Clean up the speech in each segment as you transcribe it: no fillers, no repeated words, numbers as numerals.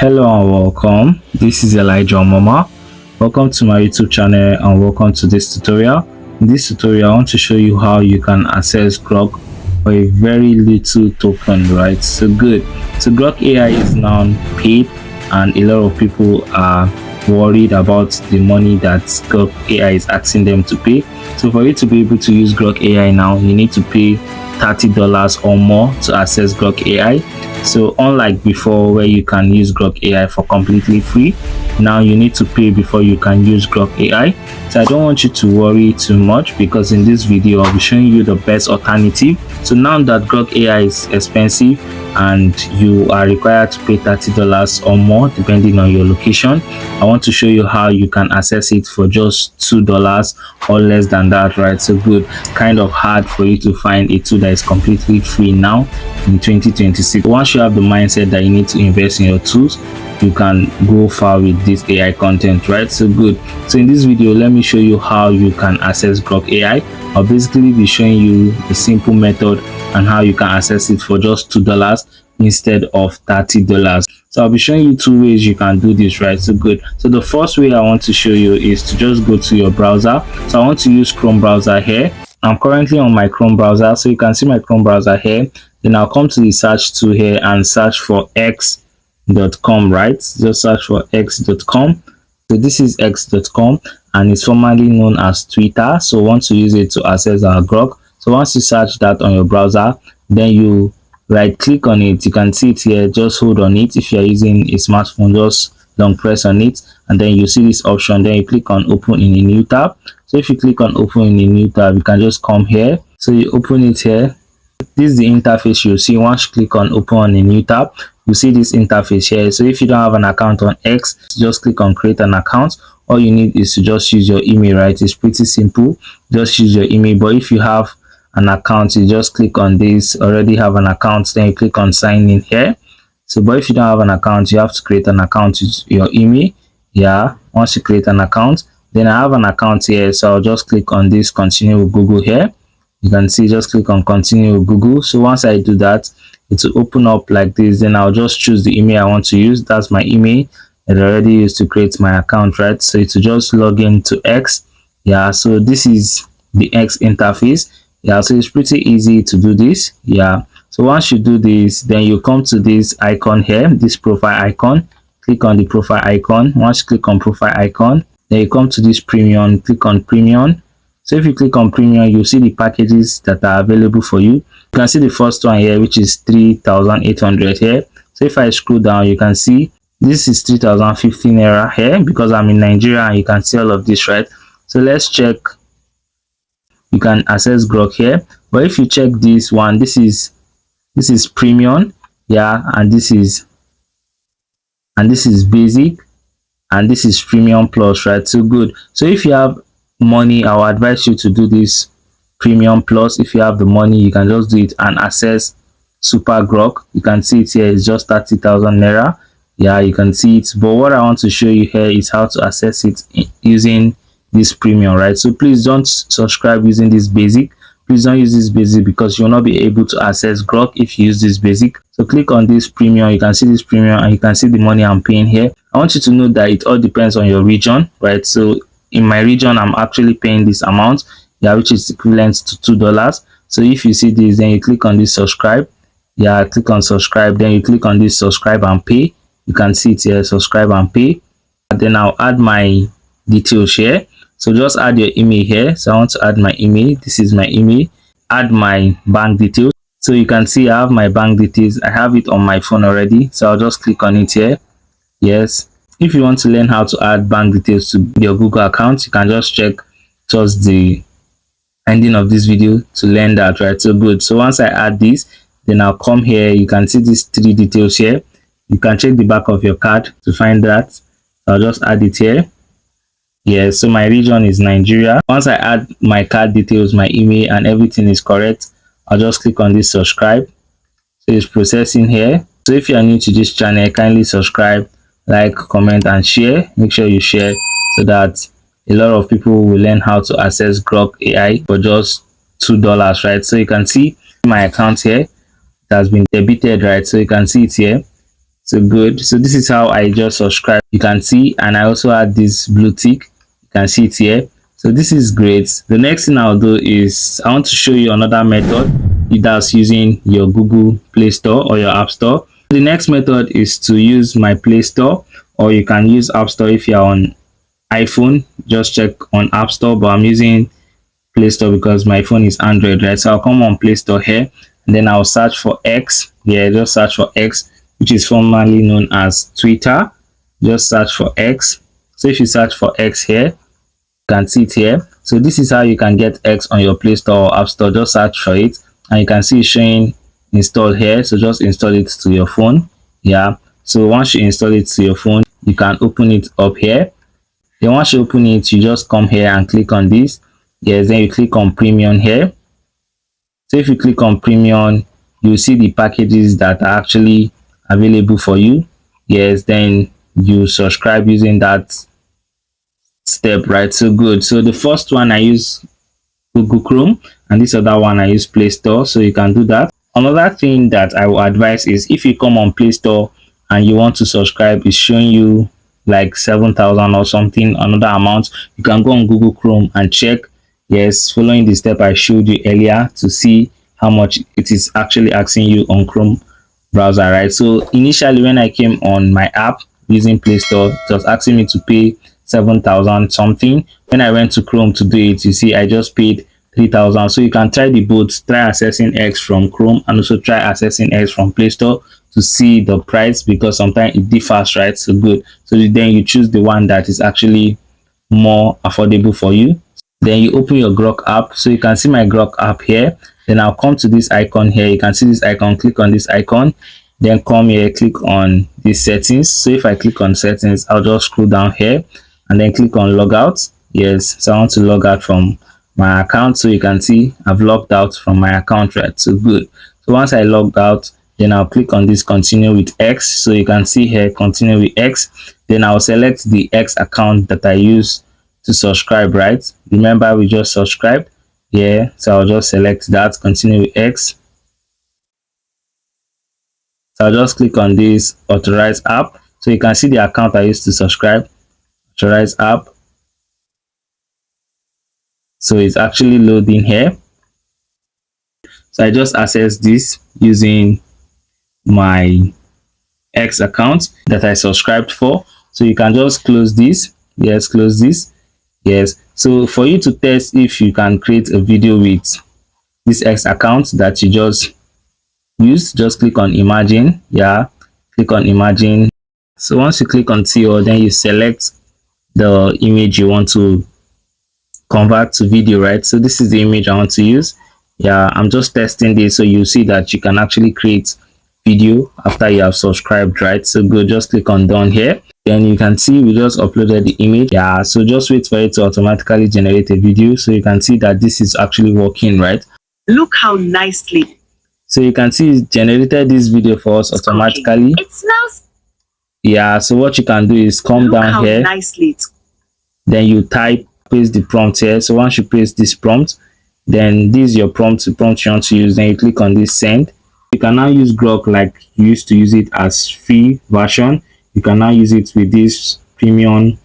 Hello and welcome. This is Elijah Mama. Welcome to my YouTube channel and welcome to this tutorial. In this tutorial, I want to show you how you can access Grok for a very little token, right? So good. So Grok AI is now paid, and a lot of people are worried about the money that Grok AI is asking them to pay. So for you to be able to use Grok AI now, you need to pay $30 or more to access Grok AI. So unlike before where you can use Grok AI for completely free, now you need to pay before you can use Grok AI. So I don't want you to worry too much, because in this video I'll be showing you the best alternative. So now that Grok AI is expensive and you are required to pay $30 or more depending on your location, I want to show you how you can access it for just $2 or less than that, right? So good. Kind of hard for you to find a tool that is completely free now in 2026. Once you have the mindset that you need to invest in your tools, you can go far with this AI content, right? So good. So in this video, let me show you how you can access Grok AI. I'll basically be showing you the simple method and how you can access it for just $2 instead of $30. So I'll be showing you two ways you can do this, right? So good. So the first way I want to show you is to just go to your browser. So I want to use Chrome browser here. I'm currently on my Chrome browser, so you can see my Chrome browser here. Then I'll come to the search tool here and search for x.com, right? Just search for x.com. So this is x.com and it's formerly known as Twitter. So we want to use it to access our Grok. So once you search that on your browser, then you right click on it. You can see it here. Just hold on it. If you're using a smartphone, just long press on it, and then you see this option. Then you click on open in a new tab. So if you click on open in a new tab, you can just come here. So you open it here. This is the interface you'll see. Once you click on open on a new tab, you see this interface here. So if you don't have an account on X, just click on create an account. All you need is to just use your email, right? It's pretty simple. Just use your email. But if you have an account, you just click on this already have an account, then you click on sign in here. So but if you don't have an account, you have to create an account with your email. Yeah, once you create an account, then I have an account here, so I'll just click on this continue with Google here. You can see, just click on continue with Google. So once I do that, it will open up like this. Then I'll just choose the email I want to use. That's my email that I already used to create my account, right? So it will just log in to X. Yeah, so this is the X interface. Yeah, so it's pretty easy to do this. Yeah, so once you do this, then you come to this icon here, this profile icon. Click on the profile icon. Once you click on profile icon, then you come to this premium. Click on premium. So if you click on premium, you'll see the packages that are available for you. You can see the first one here, which is 3,800 here. So if I scroll down, you can see this is 3,015 naira here, because I'm in Nigeria and you can see all of this, right? So let's check. You can access Grok here, but if you check this one, this is premium, yeah, and this is basic, and this is premium plus, right? So good. So if you have money, I will advise you to do this premium plus. If you have the money, you can just do it and access super Grok. You can see it here, it's just 30,000 naira. Yeah, you can see it, but what I want to show you here is how to access it using this premium, right? So please don't subscribe using this basic. Please don't use this basic, because you'll not be able to access Grok if you use this basic. So click on this premium. You can see this premium and you can see the money I'm paying here. I want you to know that it all depends on your region, right? So in my region, I'm actually paying this amount, yeah, which is equivalent to $2. So if you see this, then you click on this subscribe. Yeah, click on subscribe, then you click on this subscribe and pay. You can see it here, subscribe and pay. And then I'll add my details here. So just add your email here. So I want to add my email. This is my email. Add my bank details. So you can see I have my bank details. I have it on my phone already. So I'll just click on it here. Yes. If you want to learn how to add bank details to your Google account, you can just check towards the ending of this video to learn that, right? So good. So once I add this, then I'll come here. You can see these three details here. You can check the back of your card to find that. I'll just add it here. Yeah, so my region is Nigeria. Once I add my card details, my email, and everything is correct, I'll just click on this subscribe. So it's processing here. So if you are new to this channel, kindly subscribe, like, comment, and share. Make sure you share so that a lot of people will learn how to access Grok AI for just $2, right? So you can see my account here, it has been debited, right? So you can see it here. So good. So this is how I just subscribe. You can see, and I also add this blue tick. You can see it here. So this is great. The next thing I'll do is I want to show you another method. That's using your Google Play Store or your App Store. The next method is to use my Play Store, or you can use App Store if you're on iPhone. Just check on App Store, but I'm using Play Store because my phone is Android, right? So I'll come on Play Store here, and then I'll search for X. Yeah, just search for X, which is formerly known as Twitter. Just search for X. So if you search for X here, you can see it here. So this is how you can get X on your Play Store or App Store. Just search for it, and you can see it showing installed here. So just install it to your phone. Yeah. So once you install it to your phone, you can open it up here. Then once you open it, you just come here and click on this. Yes, then you click on premium here. So if you click on premium, you see the packages that are actually available for you. Yes, then you subscribe using that step, right? So good. So the first one I use Google Chrome, and this other one I use Play Store. So you can do that. Another thing that I will advise is if you come on Play Store and you want to subscribe, it's showing you like 7,000 or something, another amount. You can go on Google Chrome and check. Yes, following the step I showed you earlier to see how much it is actually asking you on Chrome browser, right? So initially when I came on my app using Play Store, it was asking me to pay 7,000 something. When I went to Chrome to do it, you see I just paid 3,000. So you can try the both, try accessing X from Chrome and also try accessing X from Play Store to see the price, because sometimes it differs, right? So good. So then you choose the one that is actually more affordable for you. Then you open your Grok app. So you can see my Grok app here. Then I'll come to this icon here. You can see this icon. Click on this icon. Then come here, click on these settings. So if I click on settings, I'll just scroll down here and then click on logout. Yes, so I want to log out from my account. So you can see I've logged out from my account, right? So good. So once I logged out, then I'll click on this continue with X. So you can see here continue with X. Then I'll select the X account that I use to subscribe, right? Remember we just subscribed. Yeah, so I'll just select that, continue with X. So I'll just click on this authorize app. So you can see the account I used to subscribe, authorize app. So it's actually loading here. So I just access this using my X account that I subscribed for. So you can just close this. Yes, close this. Yes. So for you to test if you can create a video with this X account that you just used, just click on imagine. Yeah, click on imagine. So once you click on TO, then you select the image you want to convert to video, right? So this is the image I want to use. Yeah, I'm just testing this, so you see that you can actually create video after you have subscribed, right? So go, just click on done here. Then you can see we just uploaded the image. Yeah, so just wait for it to automatically generate a video. So you can see that this is actually working, right? Look how nicely. So you can see it generated this video for us automatically. It smells. Yeah, so what you can do is come down here. Nicely. Then you type, paste the prompt here. So once you paste this prompt, then this is your prompt, the prompt you want to use. Then you click on this send. You can now use Grok like you used to use it as free version. You can now use it with this premium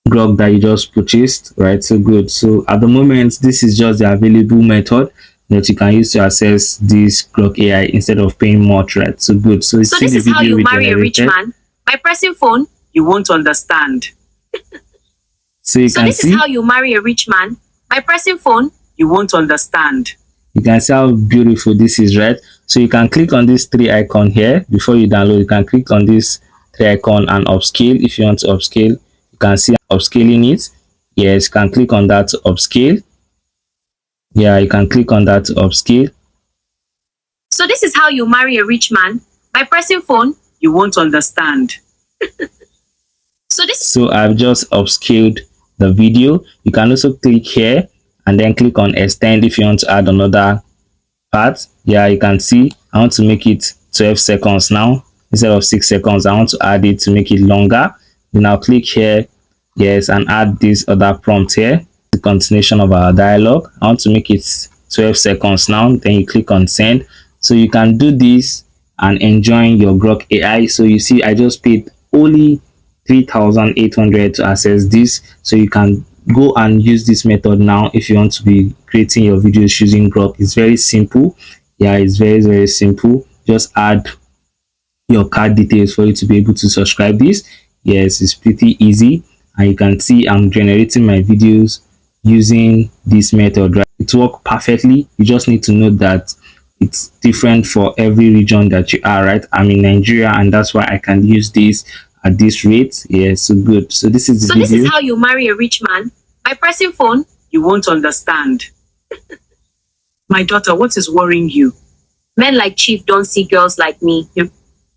Grok that you just purchased, right? So good. So at the moment, this is just the available method that you can use to access this Grok AI instead of paying much, right? So good. So this is how you marry a rich man by pressing phone. You won't understand. So this is how you marry a rich man by pressing phone. You won't understand. You can see how beautiful this is, right? So you can click on this three icon here before you download. You can click on this three icon and upscale. If you want to upscale, you can see upscaling it. Yes, you can click on that to upscale. Yeah, you can click on that to upscale. So this is how you marry a rich man by pressing phone. You won't understand. So I've just upscaled the video. You can also click here and then click on extend if you want to add another part. Yeah, you can see I want to make it 12 seconds now instead of 6 seconds. I want to add it to make it longer. Then I'll click here, yes, and add this other prompt here, the continuation of our dialogue. I want to make it 12 seconds now. Then you click on send. So you can do this and enjoying your Grok AI. So you see, I just paid only 3,800 to access this. So you can go and use this method now if you want to be creating your videos using Grok. It's very simple. Yeah, it's very simple. Just add your card details for you to be able to subscribe this. Yes, it's pretty easy, and you can see I'm generating my videos using this method, right? It works perfectly. You just need to know that it's different for every region that you are, right? I'm in Nigeria, and that's why I can use this at this rate. Yeah, so good. So this is the So this video. is how you marry a rich man by pressing phone. You won't understand. My daughter, what is worrying you? Men like Chief don't see girls like me.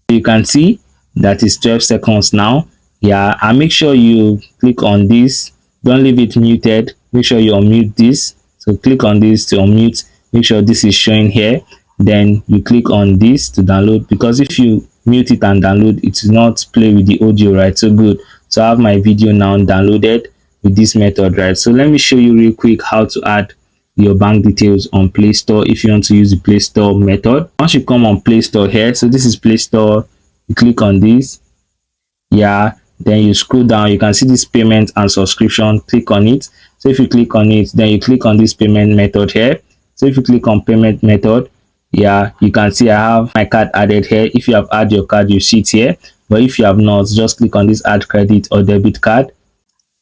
You can see that is 12 seconds now. Yeah, and make sure you click on this. Don't leave it muted. Make sure you unmute this. So click on this to unmute. Make sure this is showing here. Then you click on this to download, because if you mute it and download, it will not play with the audio, right? So good. So I have my video now downloaded with this method, right? So let me show you real quick how to add your bank details on Play Store if you want to use the Play Store method. Once you come on Play Store here, so this is Play Store, you click on this. Yeah, then you scroll down, you can see this payment and subscription. Click on it. So if you click on it, then you click on this payment method here. So if you click on payment method, yeah, you can see I have my card added here. If you have added your card, you see it here. But if you have not, just click on this add credit or debit card,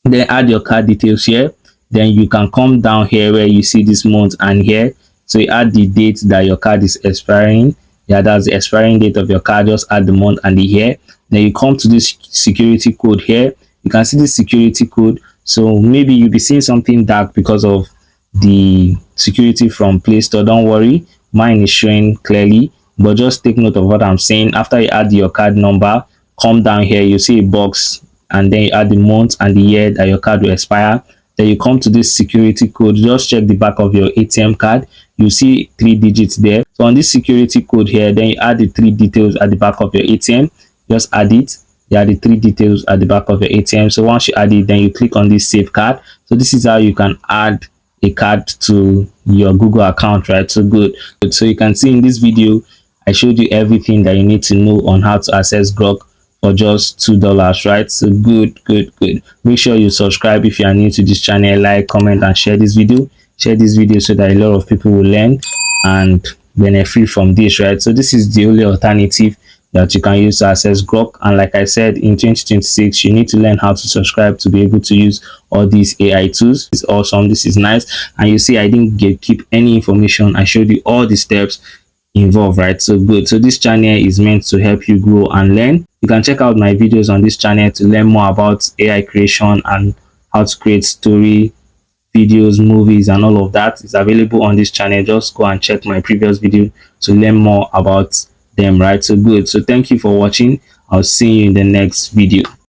then add your card details here. Then you can come down here where you see this month and here. So you add the date that your card is expiring. Yeah, that's the expiring date of your card. Just add the month and the year. Then you come to this security code here. You can see this security code. So maybe you'll be seeing something dark because of the security from Play Store. Don't worry, mine is showing clearly, but just take note of what I'm saying. After you add your card number, come down here, you see a box, and then you add the month and the year that your card will expire. Then you come to this security code. Just check the back of your ATM card. You see 3 digits there. So on this security code here, then you add the 3 details at the back of your ATM. Just add it. You add the 3 details at the back of your ATM. So once you add it, then you click on this save card. So this is how you can add a card to your Google account, right? So good. So you can see in this video, I showed you everything that you need to know on how to access Grok for just $2, right? So good. Make sure you subscribe if you are new to this channel. Like, comment, and share this video. Share this video so that a lot of people will learn and benefit from this, right? So this is the only alternative that you can use to access Grok. And like I said, in 2026, you need to learn how to subscribe to be able to use all these AI tools. It's awesome. This is nice. And you see, I didn't keep any information. I showed you all the steps involved, right? So good. So this channel is meant to help you grow and learn. You can check out my videos on this channel to learn more about AI creation and how to create story, videos, movies, and all of that. Is available on this channel. Just go and check my previous video to learn more about them, right? So good. So thank you for watching. I'll see you in the next video.